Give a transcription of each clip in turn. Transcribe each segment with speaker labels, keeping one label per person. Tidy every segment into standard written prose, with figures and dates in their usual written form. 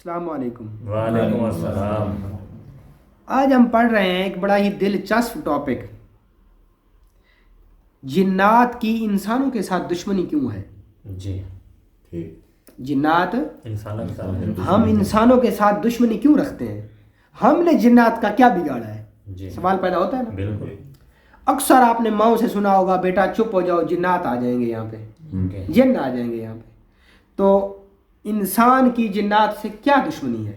Speaker 1: السلام علیکم۔
Speaker 2: وعلیکم السلام۔
Speaker 1: آج ہم پڑھ رہے ہیں ایک بڑا ہی دلچسپ ٹاپک، جنات کی انسانوں کے ساتھ دشمنی کیوں ہے؟
Speaker 2: جی
Speaker 1: جنات
Speaker 2: انسانوں کے ساتھ
Speaker 1: ہم انسانوں کے ساتھ دشمنی کیوں رکھتے ہیں؟ ہم نے جنات کا کیا بگاڑا ہے؟
Speaker 2: جی
Speaker 1: سوال پیدا ہوتا ہے نا۔
Speaker 2: بالکل۔
Speaker 1: اکثر آپ نے ماؤں سے سنا ہوگا بیٹا چپ ہو جاؤ، جنات آ جائیں گے یہاں پہ، جن آ جائیں گے یہاں پہ۔ تو انسان کی جنات سے کیا دشمنی ہے؟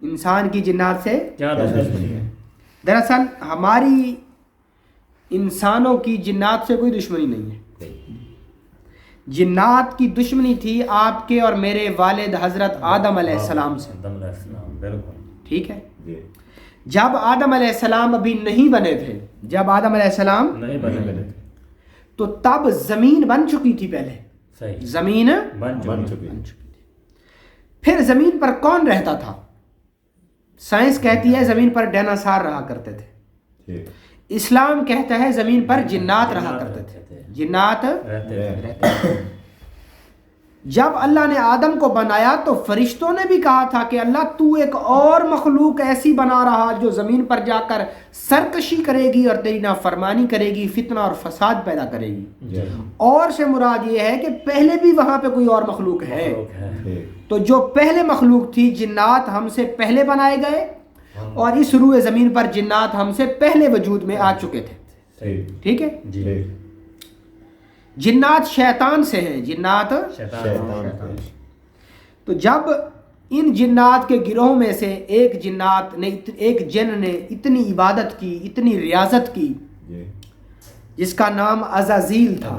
Speaker 1: انسان کی جنات سے
Speaker 2: کیا دشمنی ہے؟
Speaker 1: دراصل ہماری انسانوں کی جنات سے کوئی دشمنی نہیں ہے۔ جنات کی دشمنی تھی آپ کے اور میرے والد حضرت آدم علیہ السلام سے۔
Speaker 2: آدم علیہ السلام، بالکل
Speaker 1: ٹھیک ہے، جب آدم علیہ السلام ابھی نہیں بنے تھے، جب آدم علیہ السلام
Speaker 2: نہیں بنے
Speaker 1: تو تب زمین بن چکی تھی، پہلے
Speaker 2: صحیح
Speaker 1: زمین
Speaker 2: بن چکی۔
Speaker 1: پھر زمین پر کون رہتا تھا؟ سائنس کہتی ہے زمین پر ڈیناسار رہا کرتے تھے، اسلام کہتا ہے زمین پر جنات رہا کرتے تھے، جنات رہتے تھے۔ جب اللہ نے آدم کو بنایا تو فرشتوں نے بھی کہا تھا کہ اللہ تو ایک اور مخلوق ایسی بنا رہا جو زمین پر جا کر سرکشی کرے گی اور تیری نافرمانی کرے گی، فتنہ اور فساد پیدا کرے گی۔ اور سے مراد یہ ہے کہ پہلے بھی وہاں پہ کوئی اور مخلوق ہے۔ تو جو پہلے مخلوق تھی جنات ہم سے پہلے بنائے گئے، اور اس روئے زمین پر جنات ہم سے پہلے وجود میں آ چکے تھے۔ ٹھیک ہے، جنات شیطان سے ہیں، جنات
Speaker 2: شیطان۔
Speaker 1: تو جب ان جنات کے گروہ میں سے ایک جن نے اتنی عبادت کی، اتنی ریاضت کی، جس کا نام عزازیل تھا،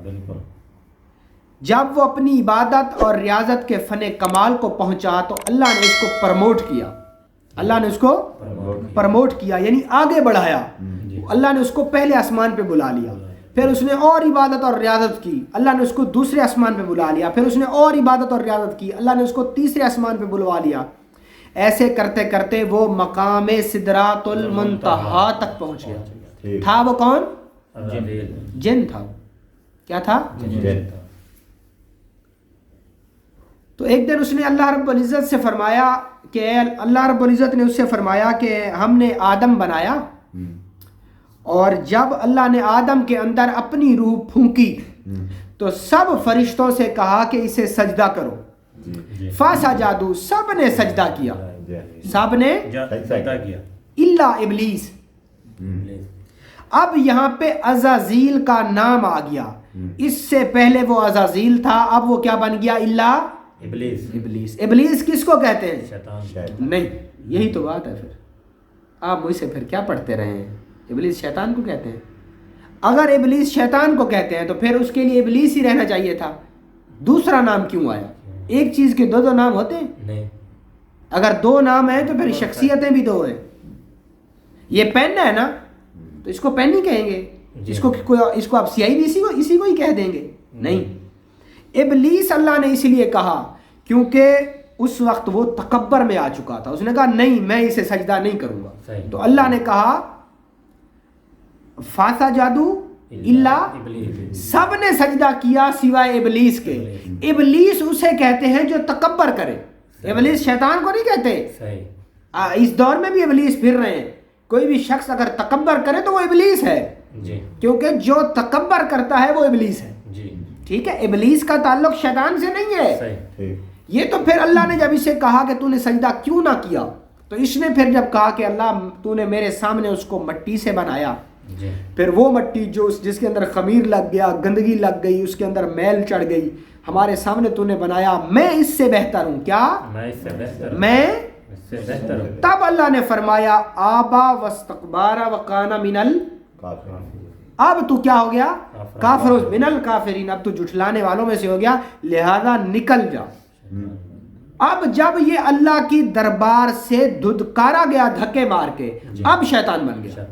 Speaker 2: بالکل۔
Speaker 1: جب وہ اپنی عبادت اور ریاضت کے فن کمال کو پہنچا تو اللہ نے اس کو پرموٹ کیا، اللہ نے اس کو پرموٹ کیا یعنی آگے بڑھایا۔ اللہ نے اس کو پہلے آسمان پہ بلا لیا، پھر اس نے اور عبادت اور ریاضت کی، اللہ نے اس کو دوسرے آسمان پہ بلا لیا، پھر اس نے اور عبادت اور ریاضت کی، اللہ نے اس کو تیسرے آسمان پہ بلوا لیا۔ ایسے کرتے کرتے وہ مقام سدرات المنتہا تک پہنچ گیا۔ تھا وہ کون؟ جن تھا۔ کیا تھا؟ تو ایک دن اس نے اللہ رب العزت سے فرمایا کہ اللہ رب العزت نے اس سے فرمایا کہ ہم نے آدم بنایا، اور جب اللہ نے آدم کے اندر اپنی روح پھونکی تو سب فرشتوں سے کہا کہ اسے سجدہ کرو۔ فسجدوا، سب نے سجدہ کیا، سب نے
Speaker 2: سجدہ کیا
Speaker 1: الا ابلیس۔ اب یہاں پہ عزازیل کا نام آ گیا، اس سے پہلے وہ عزازیل تھا، اب وہ کیا بن گیا؟ الا ابلیس۔ ابلیس کس کو کہتے ہیں؟
Speaker 2: شیطان۔
Speaker 1: نہیں، یہی تو بات ہے۔ پھر آپ مجھ سے پھر کیا پڑھتے رہے ہیں؟ ابلیس شیطان کو کہتے ہیں؟ اگر ابلیس شیطان کو کہتے ہیں تو پھر اس کے لیے ابلیس ہی رہنا چاہیے تھا، دوسرا نام کیوں آیا؟ ایک چیز کے دو نام ہوتے ہیں؟
Speaker 2: نہیں۔
Speaker 1: اگر دو نام ہیں تو پھر شخصیتیں بھی دو ہیں۔ یہ پین ہے نا، تو اس کو پین نہیں کہیں گے، اس کو آپ سیاہی بھی اسی کو ہی کہہ دیں گے؟ نہیں، ابلیس اللہ نے اس لیے کہا کیونکہ اس وقت وہ تکبر میں آ چکا تھا، اس نے کہا نہیں میں اسے سجدہ نہیں کروں گا۔ تو اللہ نے کہا فسجدوا الا، سب نے سجدہ کیا سوائے ابلیس کے۔ ابلیس اسے کہتے ہیں جو تکبر کرے، ابلیس شیطان کو نہیں کہتے۔ اس دور میں بھی ابلیس پھر رہے ہیں، کوئی بھی شخص اگر تکبر کرے تو وہ ابلیس ہے، کیونکہ جو تکبر کرتا ہے وہ ابلیس ہے۔ ٹھیک ہے، ابلیس کا تعلق شیطان سے نہیں ہے۔ یہ تو پھر اللہ نے جب اسے کہا کہ تو نے سجدہ کیوں نہ کیا، تو اس نے پھر جب کہا کہ اللہ تو نے میرے سامنے اس کو مٹی سے بنایا، پھر وہ مٹی جس کے اندر خمیر لگ گیا، گندگی لگ گئی، اس کے اندر میل چڑھ گئی، ہمارے سامنے تو نے بنایا، میں اس سے بہتر ہوں۔ کیا؟ میں تب اللہ نے فرمایا آبا واستکبارا وکانا من اب تو کیا ہو گیا؟ کافر من الکافرین، اب تو جھٹلانے والوں میں سے ہو گیا، لہذا نکل جا۔ اب جب یہ اللہ کی دربار سے دھدکارا گیا دھکے مار کے، اب شیطان بن گیا۔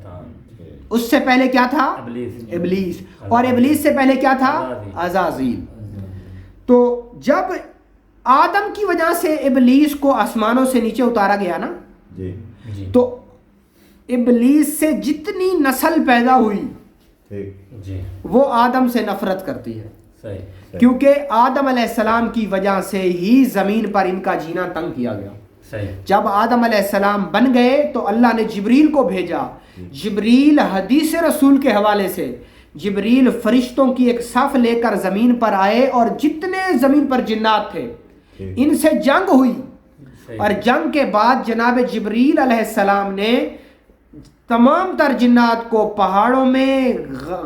Speaker 1: اس سے پہلے کیا تھا؟ ابلیس، اور ابلیس سے پہلے کیا تھا؟ عزازیل۔ تو جب آدم کی وجہ سے ابلیس کو آسمانوں سے نیچے اتارا گیا نا، تو ابلیس سے جتنی نسل پیدا ہوئی وہ آدم سے نفرت کرتی ہے۔
Speaker 2: صحیح
Speaker 1: کیونکہ آدم علیہ السلام کی وجہ سے ہی زمین پر ان کا جینا تنگ کیا گیا.
Speaker 2: صحیح.
Speaker 1: جب آدم علیہ السلام بن گئے تو اللہ نے جبریل کو بھیجا. جبریل حدیث رسول کے حوالے سے جبریل فرشتوں کی ایک صف لے کر زمین پر آئے اور جتنے زمین پر جنات تھے ان سے جنگ ہوئی. اور جنگ کے بعد جناب جبریل علیہ السلام نے تمام تر جنات کو پہاڑوں میں،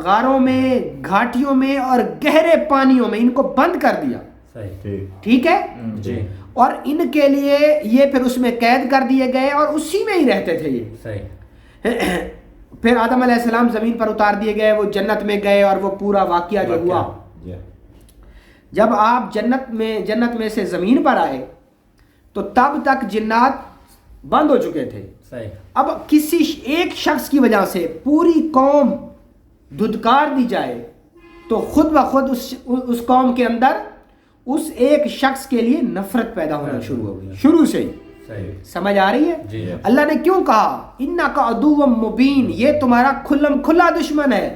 Speaker 1: غاروں میں، گھاٹیوں میں اور گہرے پانیوں میں ان کو بند کر دیا. ٹھیک ہے
Speaker 2: جی.
Speaker 1: اور ان کے لیے یہ پھر اس میں قید کر دیے گئے اور اسی میں ہی رہتے تھے یہ. پھر آدم علیہ السلام زمین پر اتار دیے گئے، وہ جنت میں گئے اور وہ پورا واقعہ جو ہوا. جب آپ جنت میں سے زمین پر آئے تو تب تک جنات بند ہو چکے تھے. اب کسی ایک شخص کی وجہ سے پوری قوم دھتکار دی جائے تو خود بخود اس قوم کے اندر اس ایک شخص کے لیے نفرت پیدا ہونا شروع ہو گئی شروع سے ہی. سمجھ آ رہی ہے؟ اللہ نے کیوں کہا اِنَّكَ عَدُوٌّ مُبِينٌ، یہ تمہارا کھلا دشمن ہے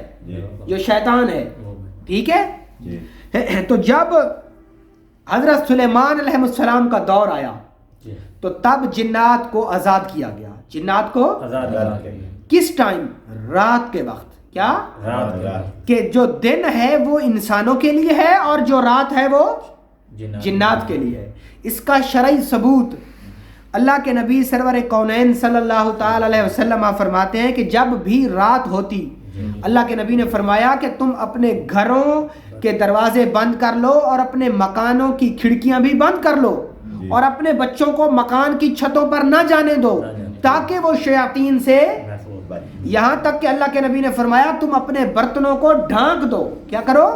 Speaker 1: جو شیطان ہے. ٹھیک ہے. تو جب حضرت سلیمان علیہ السلام کا دور آیا تو تب جنات کو آزاد کیا گیا. جنات کو کس ٹائم؟ رات کے وقت. کیا؟ کہ جو دن ہے وہ انسانوں کے لیے ہے اور جو رات ہے وہ جنات کے لیے ہے. اس کا شرعی ثبوت اللہ کے نبی سرور کونین صلی اللہ تعالی علیہ وسلم فرماتے ہیں کہ جب بھی رات ہوتی اللہ کے نبی نے فرمایا کہ تم اپنے گھروں کے دروازے بند کر لو اور اپنے مکانوں کی کھڑکیاں بھی بند کر لو اور اپنے بچوں کو مکان کی چھتوں پر نہ جانے دو تاکہ وہ شیاطین سے، یہاں تک کہ اللہ کے نبی نے فرمایا تم اپنے برتنوں کو ڈھانک دو. کیا کرو؟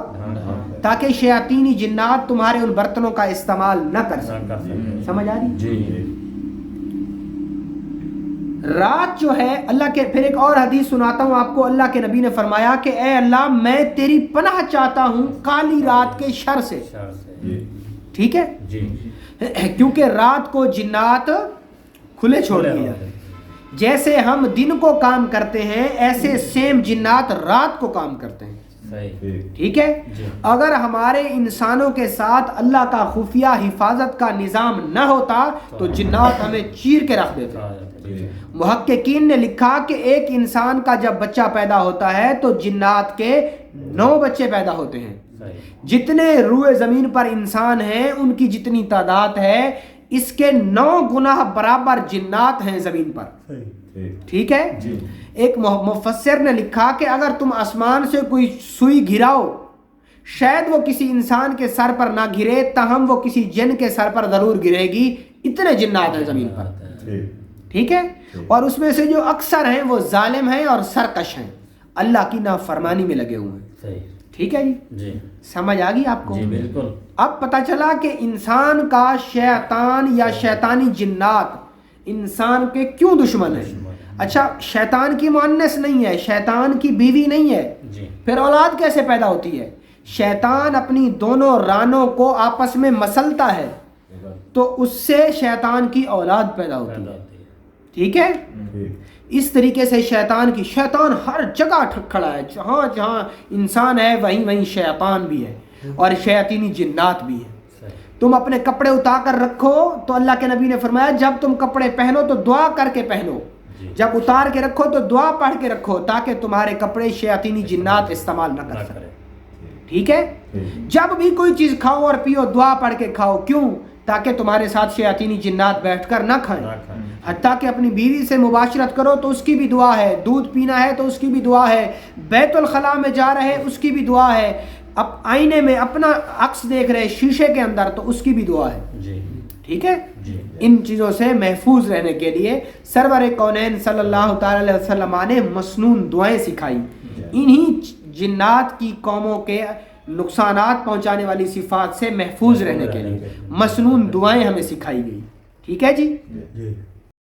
Speaker 1: تاکہ شیاطینی جنات تمہارے ان برتنوں کا استعمال نہ کر سکیں. سمجھ آ رہی؟ رات جو ہے اللہ کے، پھر ایک اور حدیث سناتا ہوں آپ کو. اللہ کے نبی نے فرمایا کہ اے اللہ میں تیری پناہ چاہتا ہوں کالی رات کے شر سے. ٹھیک ہے. کیونکہ رات کو جنات کھلے چھوڑ دیا. جیسے ہم دن کو کام کرتے ہیں ایسے سیم جنات رات کو کام کرتے ہیں. ٹھیک ہے. اگر ہمارے انسانوں کے ساتھ اللہ کا خفیہ حفاظت کا نظام نہ ہوتا تو جنات ہمیں چیر کے رکھ دیتے. محققین نے لکھا کہ ایک انسان کا جب بچہ پیدا ہوتا ہے تو جنات کے 9 بچے پیدا ہوتے ہیں. جتنے روئے زمین پر انسان ہیں ان کی جتنی تعداد ہے اس کے 9 گنا برابر جنات ہیں زمین پر. ٹھیک ہے. ایک مفسر نے لکھا کہ اگر تم آسمان سے کوئی سوئی گراؤ شاید وہ کسی انسان کے سر پر نہ گرے تاہم وہ کسی جن کے سر پر ضرور گرے گی. اتنے جنات ہیں زمین پر. ٹھیک ہے. اور اس میں سے جو اکثر ہیں وہ ظالم ہیں اور سرکش ہیں، اللہ کی نافرمانی میں لگے ہوئے ہیں. ٹھیک ہے جی. سمجھ آ گئی آپ کو؟
Speaker 2: جی بالکل.
Speaker 1: اب پتہ چلا کہ انسان کا شیطان یا شیطانی جنات انسان کے کیوں دشمن ہیں. اچھا شیطان کی مؤنث نہیں ہے، شیطان کی بیوی نہیں ہے. پھر اولاد کیسے پیدا ہوتی ہے؟ شیطان اپنی دونوں رانوں کو آپس میں مسلتا ہے تو اس سے شیطان کی اولاد پیدا ہوتی ہے. ٹھیک ہے. اس طریقے سے شیطان ہر جگہ کھڑا ہے. جہاں جہاں انسان ہے وہیں وہیں شیطان بھی ہے اور شیاطینی جنات بھی ہے. تم اپنے کپڑے اتار کر رکھو تو اللہ کے نبی نے فرمایا جب تم کپڑے پہنو تو دعا کر کے پہنو، جب اتار کے رکھو تو دعا پڑھ کے رکھو تاکہ تمہارے کپڑے شیاطینی جنات استعمال نہ کر سکیں. ٹھیک ہے. جب بھی کوئی چیز کھاؤ اور پیو دعا پڑھ کے کھاؤ. کیوں؟ تاکہ تمہارے ساتھ شیاطینی جنات بیٹھ کر نہ کھائیں. حتیٰ کہ اپنی بیوی سے مباشرت کرو تو اس کی بھی دعا ہے، دودھ پینا ہے تو اس کی بھی دعا ہے، بیت الخلاء میں جا رہے اس کی بھی دعا ہے، اب آئینے میں اپنا عکس دیکھ رہے شیشے کے اندر تو اس کی بھی دعا ہے. ٹھیک ہے. ان چیزوں سے محفوظ رہنے کے لیے سرور کونین صلی اللہ تعالی علیہ وسلم نے مسنون دعائیں سکھائی. انہی جنات کی قوموں کے نقصانات پہنچانے والی صفات سے محفوظ رہنے کے لیے مسنون دعائیں ہمیں سکھائی گئی. ٹھیک ہے جی.